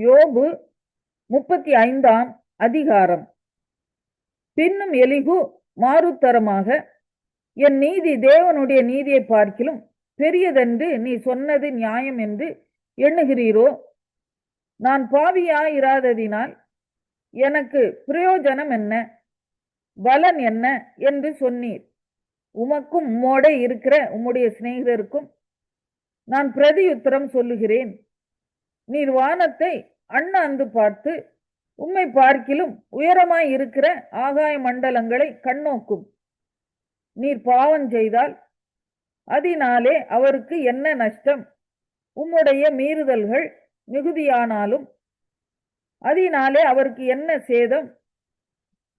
யோபு 35ஆம் அதிகாரம். பின்னும் எலிகு மாறுத்தரமாக, என் நீதி தேவனுடைய நீதியை பார்க்கிலும் பெரியதென்று நீ சொன்னது நியாயம் என்று எண்ணுகிறீரோ? நான் பாவியாயிராததினால் எனக்கு பிரயோஜனம் என்ன, பலன் என்ன என்று சொன்னீர். உமக்கும் உம்மோட இருக்கிற உம்முடைய சிநேகிதருக்கும் நான் பிரதியுத்தரம் சொல்லுகிறேன். நீர் வானத்தை அண்ணாந்து பார்த்து உம்மை பார்க்கிலும் உயரமாய் இருக்கிற ஆகாய மண்டலங்களை கண்ணோக்கும். நீர் பாவம் செய்தால் அதனாலே அவருக்கு என்ன நஷ்டம்? உம்முடைய மீறுதல்கள் மிகுதியானாலும் அதனாலே அவருக்கு என்ன சேதம்?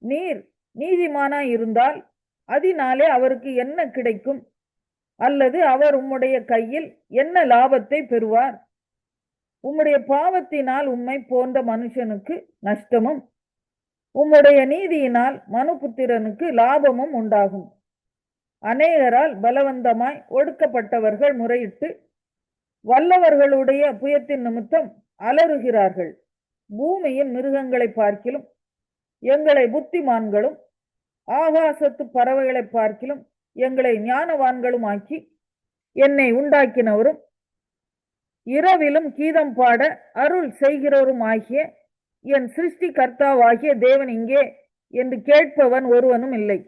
நீர் நீதிமானாய் இருந்தால் அதனாலே அவருக்கு என்ன கிடைக்கும்? அல்லது அவர் உம்முடைய கையில் என்ன லாபத்தை பெறுவார்? உம்முடைய பாவத்தினால் உம்மை போன்ற மனுஷனுக்கு நஷ்டமும் உம்முடைய நீதியினால் மனுபுத்திரனுக்கு லாபமும் உண்டாகும். அநேகரால் பலவந்தமாய் ஒடுக்கப்பட்டவர்கள் முறையிட்டு வல்லவர்களுடைய புயத்தின் நிமித்தம் அலறுகிறார்கள். பூமியின் மிருகங்களை பார்க்கிலும் எங்களை புத்திமான்களும் ஆகாசத்து பறவைகளை பார்க்கிலும் எங்களை ஞானவான்களும் ஆக்கி என்னை உண்டாக்கினவரும் இரவிலும் கீதம் பாட அருள் செய்கிறவரும் ஆகிய என் சிருஷ்டி கர்த்தாவாகிய தேவன் இங்கே என்று கேட்பவன் ஒருவனும் இல்லை.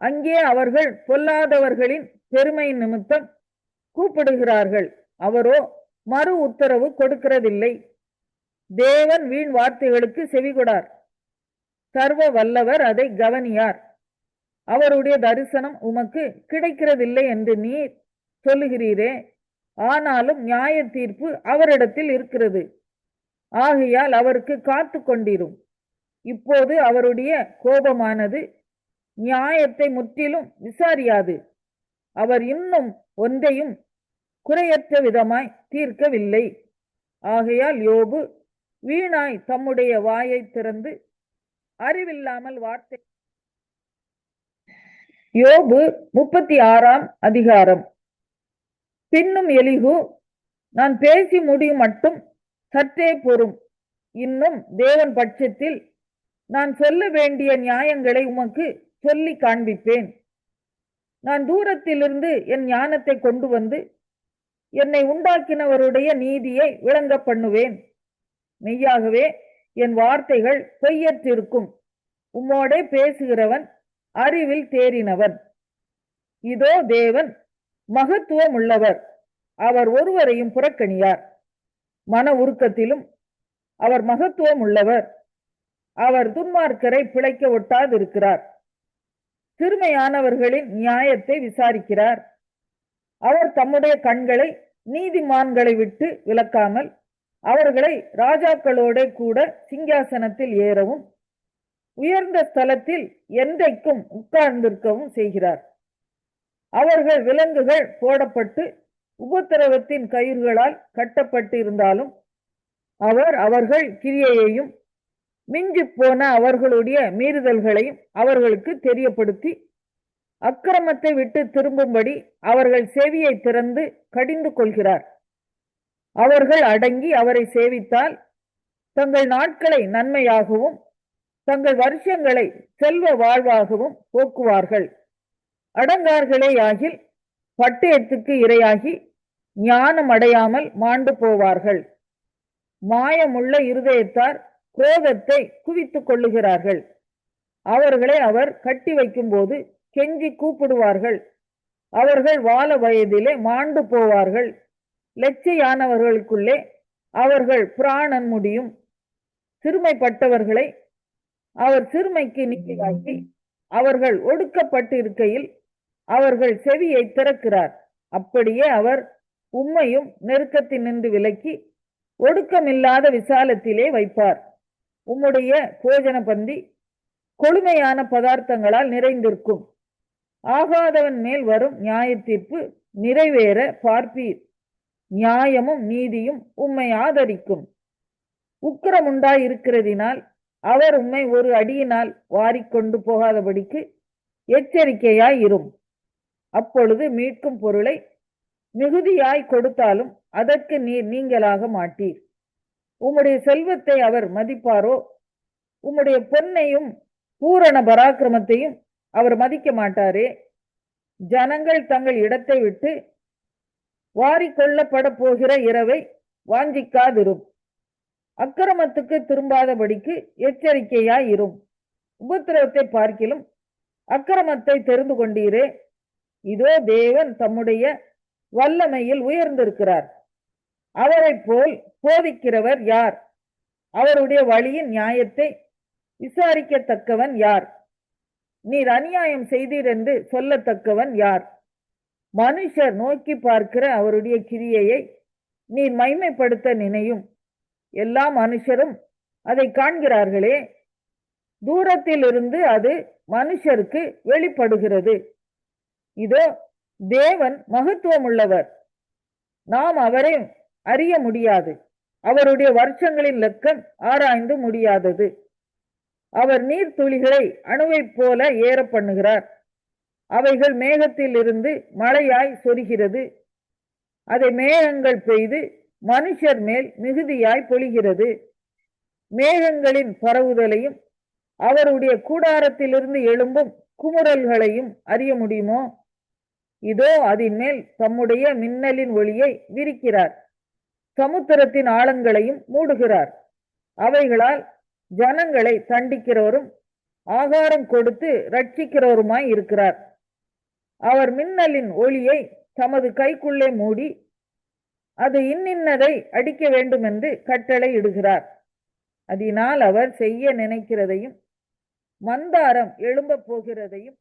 அங்கே அவர்கள் பொல்லாதவர்களின் பெருமையின் நிமித்தம் கூப்பிடுகிறார்கள், அவரோ மறு உத்தரவு கொடுக்கிறதில்லை. தேவன் வீண் வார்த்தைகளுக்கு செவிகொடார், சர்வ வல்லவர் அதை கவனியார். அவருடைய தரிசனம் உமக்கு கிடைக்கிறதில்லை என்று நீர் சொல்லுகிறீரே, ஆனாலும் நியாய தீர்ப்பு அவரிடத்தில் இருக்கிறது. ஆகையால் அவருக்கு காத்து கொண்டிரும். இப்போது அவருடைய கோபமானது நியாயத்தை முற்றிலும் விசாரியாது. அவர் இன்னும் ஒன்றையும் குறையற்ற விதமாய் தீர்க்கவில்லை. ஆகையால் யோபு வீணாய் தம்முடைய வாயை திறந்து அறிவில்லாமல் வார்த்தை. யோபு 36ஆம் அதிகாரம். பின்னும் எலிகு, நான் பேசி முடியும் மட்டும் சற்றே பொறும். இன்னும் தேவன் பட்சத்தில் நான் சொல்ல வேண்டிய நியாயங்களை உமக்கு சொல்லி காண்பிப்பேன். நான் தூரத்திலிருந்து என் ஞானத்தை கொண்டு வந்து என்னை உண்டாக்கினவருடைய நீதியை விளங்க பண்ணுவேன். மெய்யாகவே என் வார்த்தைகள் பொய்யற்றிருக்கும். உம்மோடே பேசுகிறவன் அறிவில் தேறினவன். இதோ தேவன் மகத்துவம் உள்ளவர், அவர் ஒருவரையும் புறக்கணியார். மன உருக்கத்திலும் அவர் மகத்துவம் உள்ளவர், அவர் துன்மார்க்கரை பிழைக்க ஒட்டாதிருக்கிறார். சிறுமையானவர்களின் நியாயத்தை விசாரிக்கிறார். அவர் தம்முடைய கண்களை நீதிமான்களை விட்டு விலக்காமல் அவர்களை ராஜாக்களோட கூட சிங்காசனத்தில் ஏறவும் உயர்ந்த ஸ்தலத்தில் என்றைக்கும் உட்கார்ந்திருக்கவும் செய்கிறார். அவர்கள் விலங்குகள் போடப்பட்டு உபத்திரவத்தின் கயிறுகளால் கட்டப்பட்டு இருந்தாலும் அவர் அவர்கள் கிரியையையும் மிஞ்சி போன அவர்களுடைய மீறுதல்களையும் அவர்களுக்கு தெரியப்படுத்தி அக்கிரமத்தை விட்டு திரும்பும்படி அவர்கள் செவியை திறந்து கடிந்து கொள்கிறார். அவர்கள் அடங்கி அவரை சேவித்தால் தங்கள் நாட்களை நன்மையாகவும் தங்கள் வருஷங்களை செல்வ வாழ்வாகவும் போக்குவார்கள். அடங்கார்களேயாகில் பட்டயத்துக்கு இரையாகி ஞானம் அடையாமல் மாண்டு போவார்கள். மாயமுள்ள இருதயத்தார் குரோதத்தை குவித்துக் கொள்ளுகிறார்கள். அவர்களை அவர் கட்டி வைக்கும் போது கெஞ்சி கூப்பிடுவார்கள். அவர்கள் வால வயதிலே மாண்டு போவார்கள். லட்சையானவர்களுக்குள்ளே அவர்கள் பிராணன் முடியும். சிறுமைப்பட்டவர்களை அவர் சிறுமைக்கு நீங்களாக்கி அவர்கள் ஒடுக்கப்பட்டு இருக்கையில் அவர்கள் செவியை திறக்கிறார். அப்படியே அவர் உம்மையும் நெருக்கத்தினின்று விலக்கி ஒடுக்கமில்லாத விசாலத்திலே வைப்பார். உம்முடைய போஜன பந்தி கொழுமையான பதார்த்தங்களால் நிறைந்திருக்கும். ஆகாதவன் மேல் வரும் நியாய தீர்ப்பு நிறைவேற பார்ப்பீர். நியாயமும் நீதியும் உம்மை ஆதரிக்கும். உக்கிரமுண்டாய் இருக்கிறதினால் அவர் உம்மை ஒரு அடியினால் வாரிக்கொண்டு போகாதபடிக்கு எச்சரிக்கையாய் இரும். அப்பொழுது மீட்கும் பொருளை மிகுதியாய் கொடுத்தாலும் அதற்கு நீர் நீங்களாக மாட்டீர். உம்முடைய செல்வத்தை அவர் மதிப்பாரோ? உம்முடைய பொன்னையும் பூரண பராக்கிரமத்தையும் அவர் மதிக்க மாட்டாரே? ஜனங்கள் தங்கள் இடத்தை விட்டு வாரிக்கொள்ளப்பட போகிற இரவை வாஞ்சிக்காதிரும். அக்கிரமத்துக்கு திரும்பாதபடிக்கு எச்சரிக்கையாய் இரும். உபத்திரவத்தை பார்க்கிலும் அக்கிரமத்தை தெரிந்து கொண்டீரே. இதோ தேவன் தம்முடைய வல்லமையில் உயர்ந்திருக்கிறார். அவரை போல் போதிக்கிறவர் யார்? அவருடைய வழியின் நியாயத்தை விசாரிக்கத்தக்கவன் யார்? நீர் அநியாயம் செய்தீர் என்று சொல்லத்தக்கவன் யார்? மனுஷர் நோக்கி பார்க்கிற அவருடைய கிரியையை நீர் மைமைப்படுத்த நினையும். எல்லா மனுஷரும் அதை காண்கிறார்களே. தூரத்தில் இருந்து அது மனுஷருக்கு வெளிப்படுகிறது. இதோ தேவன் மகத்துவம் உள்ளவர், நாம் அவரை அறிய முடியாது. அவருடைய வருஷங்களின் லெக்கம் ஆராய்ந்து முடியாதது. அவர் நீர்த்துளிகளை அணுவைப் போல ஏற பண்ணுகிறார். அவைகள் மேகத்தில் இருந்து மழையாய் சொரிகிறது. அதை மேகங்கள் பெய்து மனுஷர் மேல் மிகுதியாய் பொழிகிறது. மேகங்களின் பரவுதலையும் அவருடைய கூடாரத்திலிருந்து எழும்பும் குமுறல்களையும் அறிய முடியுமோ? இதோ அதன் மேல் தம்முடைய மின்னலின் ஒளியை விரிக்கிறார். சமுத்திரத்தின் ஆழங்களையும் மூடுகிறார். அவைகளால் ஜனங்களை தண்டிக்கிறவரும் ஆகாரம் கொடுத்து ரட்சிக்கிறவருமாய் இருக்கிறார். அவர் மின்னலின் ஒளியை தமது கைக்குள்ளே மூடி அது இன்னின்னதை அடிக்க வேண்டும் என்று கட்டளை இடுகிறார். அதனால் அவர் செய்ய நினைக்கிறதையும் மந்தாரம் எழும்ப போகிறதையும்.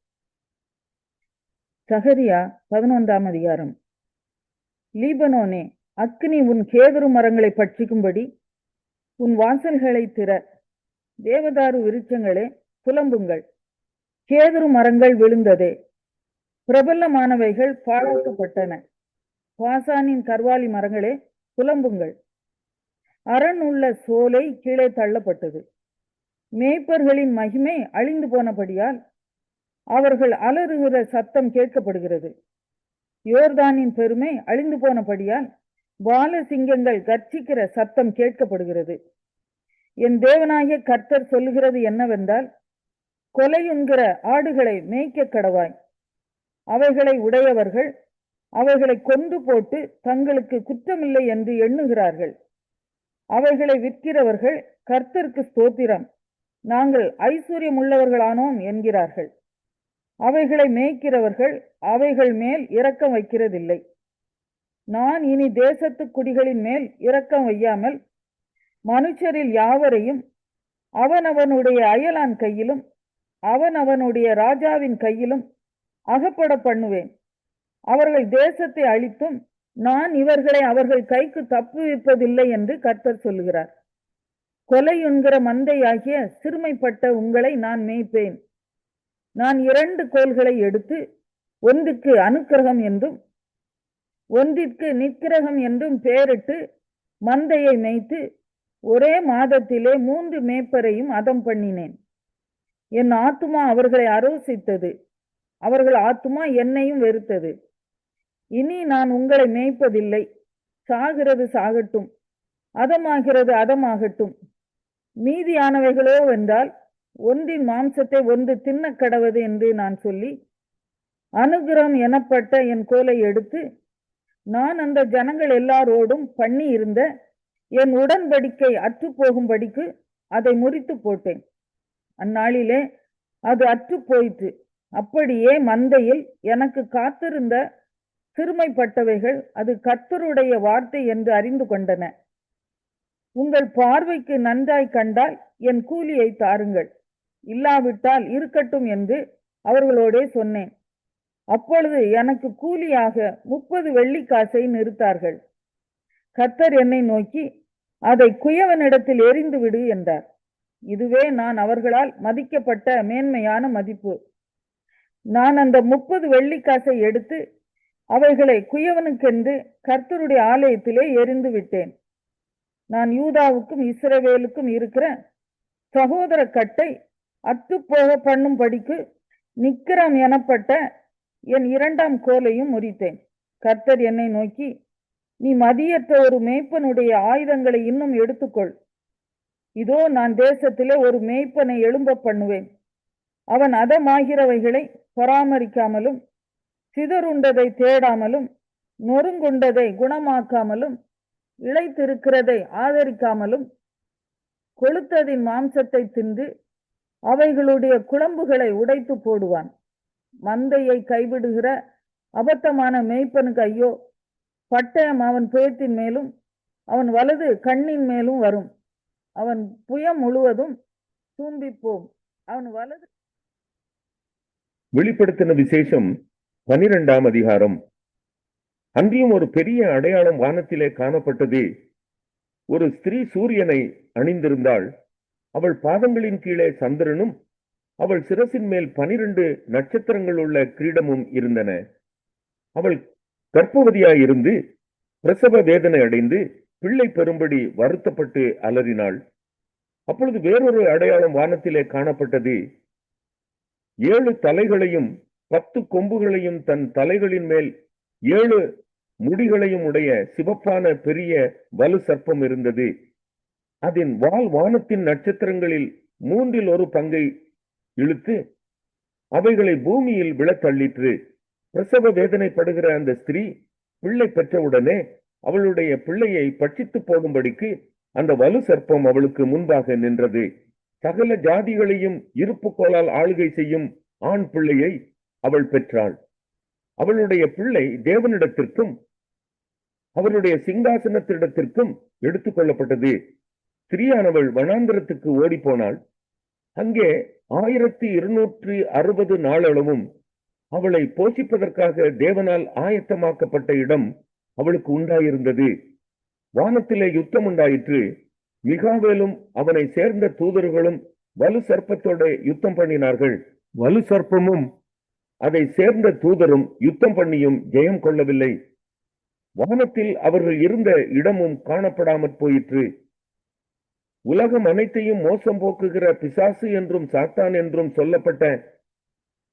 சகரியா 11ஆம் அதிகாரம். லீபனோனே, அக்கினி உன் கேதுரு மரங்களை பட்சிக்கும்படி உன் வாசல்களை திற. தேவதாரு விருட்சங்களே புலம்புங்கள். கேதுரு மரங்கள் விழுந்ததே, பிரபலமானவைகள் பாழாக்கப்பட்டன. பாசானின் கர்வாலி மரங்களே புலம்புங்கள். அரண் உள்ள சோலை கீழே தள்ளப்பட்டது. மேய்ப்பர்களின் மகிமை அழிந்து போனபடியால் அவர்கள் அலறுகிற சத்தம் கேட்கப்படுகிறது. யோர்தானின் பெருமை அழிந்து போனபடியால் பால சிங்கங்கள் கர்ச்சிக்கிற சத்தம் கேட்கப்படுகிறது. என் தேவனாகிய கர்த்தர் சொல்லுகிறது என்னவென்றால், கொலையுண்கிற ஆடுகளை மேய்க்க கடவாய். அவைகளை உடையவர்கள் அவைகளை கொண்டு போட்டு தங்களுக்கு குற்றமில்லை என்று எண்ணுகிறார்கள். அவைகளை விற்கிறவர்கள் கர்த்தருக்கு ஸ்தோத்திரம், நாங்கள் ஐஸ்வர்யம் உள்ளவர்களானோம் என்கிறார்கள். அவைகளை மேய்க்கிறவர்கள் அவைகள் மேல் இரக்கம் வைக்கிறதில்லை. நான் இனி தேசத்து குடிகளின் மேல் இரக்கம் வையாமல் மனுஷரில் யாவரையும் அவனவனுடைய அயலான் கையிலும் அவனவனுடைய ராஜாவின் கையிலும் அகப்பட பண்ணுவேன். அவர்கள் தேசத்தை அழித்தும் நான் இவர்களை அவர்கள் கைக்கு தப்புவிப்பதில்லை என்று கர்த்தர் சொல்லுகிறார். கொலையுண்கிற மந்தையாகிய சிறுமைப்பட்ட உங்களை நான் மேய்ப்பேன். நான் 2 கோல்களை எடுத்து ஒன்றுக்கு அனுக்கிரகம் என்றும் ஒன்றிற்கு நிக்கிரகம் என்றும் பெயரிட்டு மந்தையை மேய்த்து ஒரே மாதத்திலே 3 மேய்ப்பரையும் அதம் பண்ணினேன். என் ஆத்துமா அவர்களை அரோசித்தது, அவர்கள் ஆத்துமா என்னையும் வெறுத்தது. இனி நான் உங்களை மேய்ப்பதில்லை. சாகிறது சாகட்டும், அதமாகிறது அதமாகட்டும். மீதியானவைகளோ வென்றால் ஒன்றின் மாம்சத்தை ஒன்று தின்ன கடவது என்று நான் சொல்லி அனுகிரகம் எனப்பட்ட என் கோலை எடுத்து நான் அந்த ஜனங்கள் எல்லாரோடும் பண்ணி இருந்த என் உடன்படிக்கை அற்று போகும்படிக்கு அதை முறித்து போட்டேன். அந்நாளிலே அது அற்று போயிற்று. அப்படியே மந்தையில் எனக்கு காத்திருந்த சிறுமைப்பட்டவைகள் அது கர்த்தருடைய வார்த்தை என்று அறிந்து கொண்டன. உங்கள் பார்வைக்கு நன்றாய் கண்டால் என் கூலியை தாருங்கள், இல்லாவிட்டால் இருக்கட்டும் என்று அவர்களோடே சொன்னேன். அப்பொழுது எனக்கு கூலியாக 30 வெள்ளிக்காசை நிறுத்தார்கள். கர்த்தர் என்னை நோக்கி, அதை குயவனிடத்தில் எறிந்து விடு என்றார். இதுவே நான் அவர்களால் மதிக்கப்பட்ட மேன்மையான மதிப்பு. நான் அந்த 30 வெள்ளிக்காசை எடுத்து அவைகளை குயவனுக்கென்று கர்த்தருடைய ஆலயத்திலே எறிந்து விட்டேன். நான் யூதாவுக்கும் இஸ்ரவேலுக்கும் இருக்கிற சகோதர கட்டை அற்றுப்போக பண்ணும்படிக்கு நிக்கிரம் எனப்பட்ட என் 2ஆம் கோலையும் முறித்தேன். கர்த்தர் என்னை நோக்கி, நீ மதியற்ற ஒரு மேய்ப்பனுடைய ஆயுதங்களை இன்னும் எடுத்துக்கொள். இதோ நான் தேசத்திலே ஒரு மேய்ப்பனை எழும்ப பண்ணுவேன். அவன் அதமாகிறவைகளை பராமரிக்காமலும், சிதறுண்டதை தேடாமலும், நொறுங்குண்டதை குணமாக்காமலும், இளைத்திருக்கிறதை ஆதரிக்காமலும், கொழுத்ததின் மாம்சத்தை தின்று அவைகளுடைய குழம்புகளை உடைத்து போடுவான். மந்தையை கைவிடுகிற அபத்தமான மேய்ப்பனுக்கு ஐயோ! பட்டயம் அவன் புயத்தின் மேலும் அவன் வலது கண்ணின் மேலும் வரும். அவன் புயம் முழுவதும் தூம்பிப்போம். அவன் வலது. வெளிப்படுத்தின விசேஷம் 12ஆம் அதிகாரம். அன்றியும் ஒரு பெரிய அடையாளம் வானத்திலே காணப்பட்டது. ஒரு ஸ்திரீ சூரியனை அணிந்திருந்தாள். அவள் பாதங்களின் கீழே சந்திரனும் அவள் சிரசின் மேல் 12 நட்சத்திரங்கள் உள்ள கிரீடமும் இருந்தன. அவள் கர்ப்பவதியாயிருந்து பிரசவ வேதனை அடைந்து பிள்ளை பெறும்படி வருத்தப்பட்டு அலறினாள். அப்பொழுது வேறொரு அடையாளம் வானத்திலே காணப்பட்டது. 7 தலைகளையும் 10 கொம்புகளையும் தன் தலைகளின் மேல் 7 முடிகளையும் உடைய சிவப்பான பெரிய வலு சர்ப்பம் இருந்தது. அதன் வால் வானத்தின் நட்சத்திரங்களில் 1/3 பங்கை இழுத்து அவைகளை பூமியில் விழத்தள்ளிற்று. பிரசவ வேதனைப்படுகிற அந்த ஸ்திரீ பிள்ளை பெற்றவுடனே அவளுடைய பிள்ளையை பட்சித்து போடும்படிக்கு அந்த வலு சர்ப்பம் அவளுக்கு முன்பாக நின்றது. சகல ஜாதிகளையும் இருப்பு கோலால் ஆளுகை செய்யும் ஆண் பிள்ளையை அவள் பெற்றாள். அவளுடைய பிள்ளை தேவனிடத்திற்கும் அவருடைய சிங்காசனத்திடத்திற்கும் எடுத்துக் கொள்ளப்பட்டது. ஸ்திரீயானவள் வனாந்திரத்துக்கு ஓடி போனாள். அங்கே 1260 நாளளவும் அவளை போஷிப்பதற்காக தேவனால் ஆயத்தமாக்கப்பட்ட இடம் அவளுக்கு உண்டாயிருந்தது. வானத்திலே யுத்தம் உண்டாயிற்று. மிகாவேலும் அவனை சேர்ந்த தூதர்களும் வலு சர்ப்பத்தோட யுத்தம் பண்ணினார்கள். வலு சர்ப்பமும் அதை சேர்ந்த தூதரும் யுத்தம் பண்ணியும் ஜெயம் கொள்ளவில்லை. வானத்தில் அவர்கள் இருந்த இடமும் காணப்படாமற் போயிற்று. உலகம் அனைத்தையும் மோசம் போக்குகிற பிசாசு என்றும் சாத்தான் என்றும் சொல்லப்பட்ட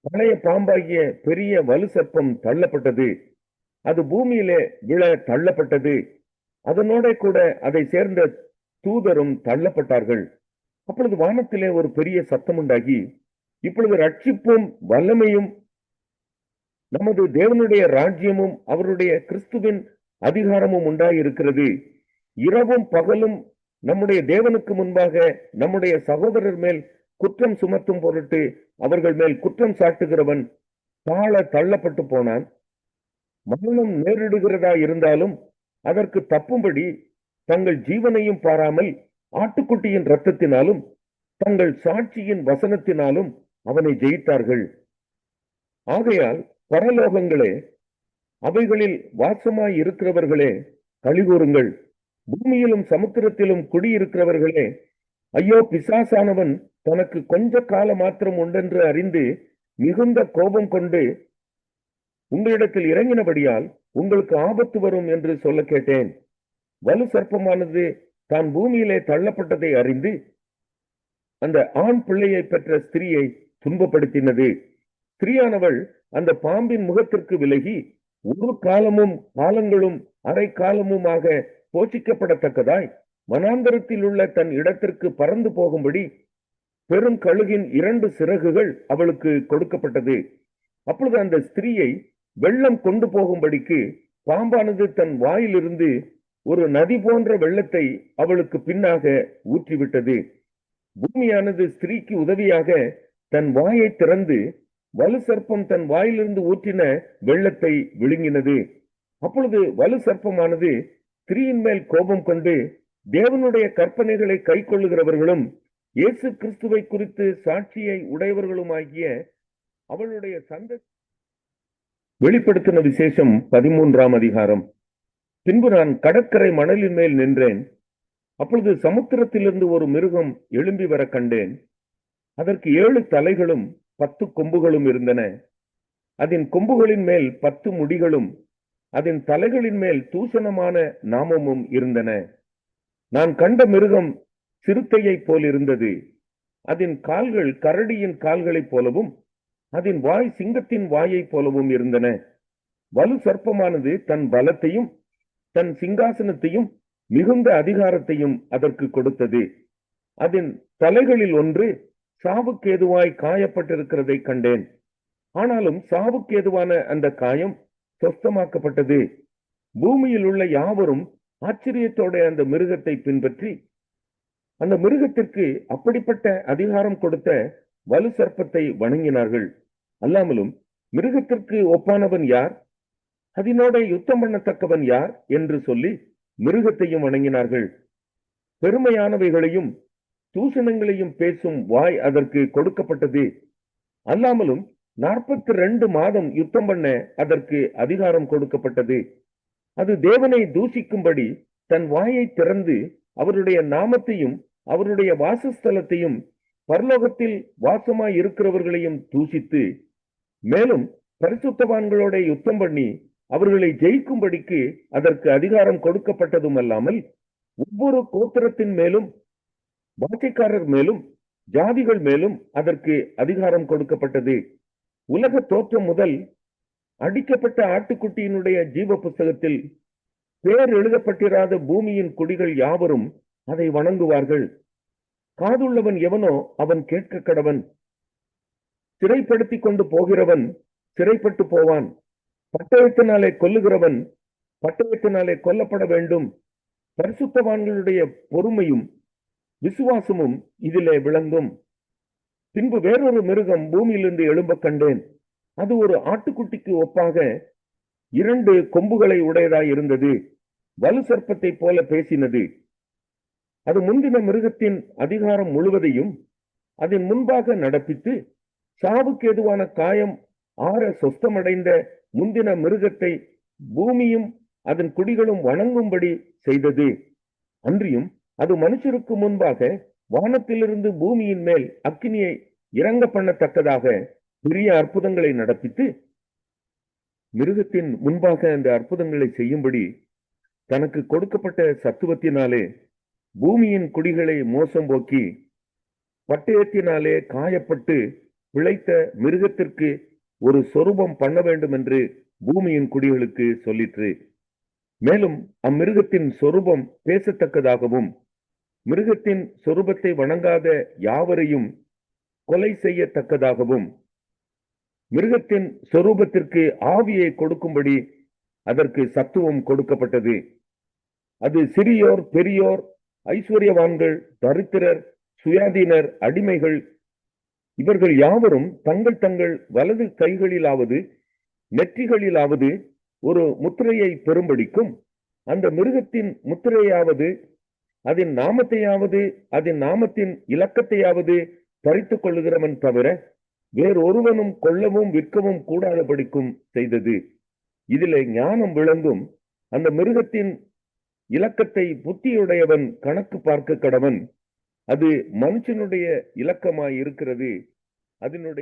பழைய பாம்பாகிய பெரிய வலு சர்ப்பம் தள்ளப்பட்டது. அது பூமியிலே விழ தள்ளப்பட்டது. அதனோட கூட அதை சேர்ந்த தூதரும் தள்ளப்பட்டார்கள். அப்பொழுது வானத்திலே ஒரு பெரிய சத்தம் உண்டாகி, இப்பொழுது ரட்சிப்பும் வல்லமையும் நமது தேவனுடைய ராஜ்யமும் அவருடைய கிறிஸ்துவின் அதிகாரமும் உண்டாயிருக்கிறது. இரவும் பகலும் நம்முடைய தேவனுக்கு முன்பாக நம்முடைய சகோதரர் மேல் குற்றம் சுமத்தும் பொருட்டு அவர்கள் மேல் குற்றம் சாட்டுகிறவன் தாழ தள்ளப்பட்டு போனான். மரணம் நேரிடுகிறதா இருந்தாலும் அதற்கு தப்பும்படி தங்கள் ஜீவனையும் பாராமல் ஆட்டுக்குட்டியின் இரத்தத்தினாலும் தங்கள் சாட்சியின் வசனத்தினாலும் அவனை ஜெயித்தார்கள். ஆகையால் பரலோகங்களே, அவைகளில் வாசமாய் இருக்கிறவர்களே, களிகூறுங்கள். பூமியிலும் சமுத்திரத்திலும் குடியிருக்கிறவர்களே, ஐயோ! பிசாசானவன் தனக்கு கொஞ்ச கால மாத்திரம் உண்டென்று அறிந்து மிகுந்த கோபம் கொண்டு உங்களிடத்தில் இறங்கினபடியால் உங்களுக்கு ஆபத்து வரும் என்று சொல்ல கேட்டேன். வலு சர்ப்பமானது தான் பூமியிலே தள்ளப்பட்டதை அறிந்து அந்த ஆண் பிள்ளையை பெற்ற ஸ்திரீயை துன்பப்படுத்தினது. ஸ்திரீயானவள் அந்த பாம்பின் முகத்திற்கு விலகி ஒரு காலமும் காலங்களும் அரை காலமுமாக போஷிக்கப்படத்தக்கதாய் வனாந்தரத்தில் உள்ள தன் இடத்திற்கு பறந்து போகும்படி பெரும் கழுகின் 2 சிறகுகள் அவளுக்கு கொடுக்கப்பட்டது. அப்பொழுது அந்த ஸ்திரீயை வெள்ளம் கொண்டு போகும்படிக்கு பாம்பானது தன் வாயிலிருந்து ஒரு நதி போன்ற வெள்ளத்தை அவளுக்கு பின்னாக ஊற்றிவிட்டது. பூமியானது ஸ்திரீக்கு உதவியாக தன் வாயை திறந்து வலு சர்ப்பம் தன் வாயிலிருந்து ஊற்றின வெள்ளத்தை விழுங்கினது. அப்பொழுது வலு சர்ப்பமானது ஸ்திரீயின் மேல் கோபம் கொண்டு தேவனுடைய கற்பனைகளை கை கொள்ளுகிறவர்களும் இயேசு கிறிஸ்துவை குறித்து சாட்சியை உடையவர்களுமாகிய அவளுடைய வெளிப்படுத்தின விசேஷம் 13ஆம் அதிகாரம். பின்பு நான் கடற்கரை மணலின் மேல் நின்றேன். அப்பொழுது சமுத்திரத்திலிருந்து ஒரு மிருகம் எழும்பி வர கண்டேன். அதற்கு 7 தலைகளும் 10 கொம்புகளும் இருந்தன. அதன் கொம்புகளின் மேல் 10 முடிகளும் அதன் தலைகளின் மேல் தூஷணமான நாமமும் இருந்தன. நான் கண்ட மிருகம் சிறுத்தையைப் போல் இருந்தது. அதன் கால்கள் கரடியின் கால்களைப் போலவும் அதன் வாய் சிங்கத்தின் வாயைப் போலவும் இருந்தன. வலு சர்ப்பமானது தன் பலத்தையும் தன் சிங்காசனத்தையும் மிகுந்த அதிகாரத்தையும் அதற்கு கொடுத்தது. அதன் தலைகளில் ஒன்று சாவுக்கேதுவாய் காயப்பட்டிருக்கிறதை கண்டேன். ஆனாலும் சாவுக்கேதுவான அந்த காயம் சொஸ்தமாக்கப்பட்டது. பூமியில் உள்ள யாவரும் ஆச்சரியத்தோட அந்த மிருகத்தை பின்பற்றி அந்த மிருகத்திற்கு அப்படிப்பட்ட அதிகாரம் கொடுத்த வலு சர்ப்பத்தை வணங்கினார்கள். அல்லாமலும் மிருகத்திற்கு ஒப்பானவன் யார், அதனோட யுத்தம் பண்ணத்தக்கவன் யார் என்று சொல்லி மிருகத்தையும் வணங்கினார்கள். பெருமையானவைகளையும் தூஷணங்களையும் பேசும் வாய் அதற்கு கொடுக்கப்பட்டது. அல்லாமலும் 42 மாதம் யுத்தம் பண்ண அதற்கு அதிகாரம் கொடுக்கப்பட்டது. அது தேவனை தூஷிக்கும்படி தன் வாயை திறந்து அவருடைய நாமத்தையும் அவருடைய வாசஸ்தலத்தையும் பரலோகத்தில் வாசமாய் இருக்கிறவர்களையும் தூஷித்து, மேலும் பரிசுத்தவான்களோட யுத்தம் பண்ணி அவர்களை ஜெயிக்கும்படிக்கு அதற்கு அதிகாரம் கொடுக்கப்பட்டதும் அல்லாமல் ஒவ்வொரு கோத்திரத்தின் மேலும் பாஷைக்காரர் மேலும் ஜாதிகள் மேலும் அதற்கு அதிகாரம் கொடுக்கப்பட்டது. உலக தோற்றம் முதல் அடிக்கப்பட்ட ஆட்டுக்குட்டியினுடைய ஜீவ புஸ்தகத்தில் பேர் எழுதப்பட்டிராத பூமியின் குடிகள் யாவரும் அதை வணங்குவார்கள். காதுள்ளவன் எவனோ அவன் கேட்க கடவன். சிறைப்படுத்திக் கொண்டு போகிறவன் சிறைப்பட்டு போவான். பட்டயத்தினாலே கொல்லுகிறவன் பட்டயத்தினாலே கொல்லப்பட வேண்டும். பரிசுத்தவான்களுடைய பொறுமையும் விசுவாசமும் இதிலே விளங்கும். பின்பு வேறொரு மிருகம் பூமியிலிருந்து எழும்ப கண்டேன். அது ஒரு ஆட்டுக்குட்டிக்கு ஒப்பாக 2 கொம்புகளை உடையதாய் இருந்தது. வலு சர்ப்பத்தை போல பேசினது. அது முந்தின மிருகத்தின் அதிகாரம் முழுவதையும் அதன் முன்பாக நடப்பித்து சாவுக்கு ஏதுவான காயம் ஆற சொஸ்தமடைந்த முந்தின மிருகத்தை பூமியும் அதன் குடிகளும் வணங்கும்படி செய்தது. அன்றியும் அது மனுஷருக்கு முன்பாக வானத்திலிருந்து பூமியின் மேல் அக்கினியை இறங்க பண்ணத்தக்கதாக பெரிய அற்புதங்களை நடப்பித்து மிருகத்தின் முன்பாக அந்த அற்புதங்களை செய்யும்படி தனக்கு கொடுக்கப்பட்ட சத்துவத்தினாலே பூமியின் குடிகளை மோசம் போக்கி பட்டயத்தினாலே காயப்பட்டு பிழைத்த மிருகத்திற்கு ஒரு சொரூபம் பண்ண வேண்டும் என்று பூமியின் குடிகளுக்கு சொல்லிற்று. மேலும் அம்மிருகத்தின் சொரூபம் பேசத்தக்கதாகவும் மிருகத்தின் சொரூபத்தை வணங்காத யாவரையும் கொலை செய்யத்தக்கதாகவும் மிருகத்தின் சொரூபத்திற்கு ஆவியை கொடுக்கும்படி அதற்கு சத்துவம் கொடுக்கப்பட்டது. அது சிறியோர் பெரியோர் ஐஸ்வர்யவான்கள் தரித்திரர் சுயாதீனர் அடிமைகள் இவர்கள் யாவரும் தங்கள் தங்கள் வலது கைகளிலாவது நெற்றிகளிலாவது ஒரு முத்திரையை பெறும்படிக்கும் அந்த மிருகத்தின் முத்திரையாவது அதன் நாமத்தையாவது அதன் நாமத்தின் இலக்கத்தையாவது தரித்துக் கொள்ளுகிறவன் தவிர வேறொருவனும் கொல்லவும் விற்கவும் கூடாதபடிக்கும் செய்தது. இதிலே ஞானம் விளங்கும். அந்த மிருகத்தின் இலக்கத்தை புத்தியுடையவன் கணக்கு பார்க்க கடவன். அது மனுஷனுடைய இலக்கமாய் இருக்கிறது. அதனுடைய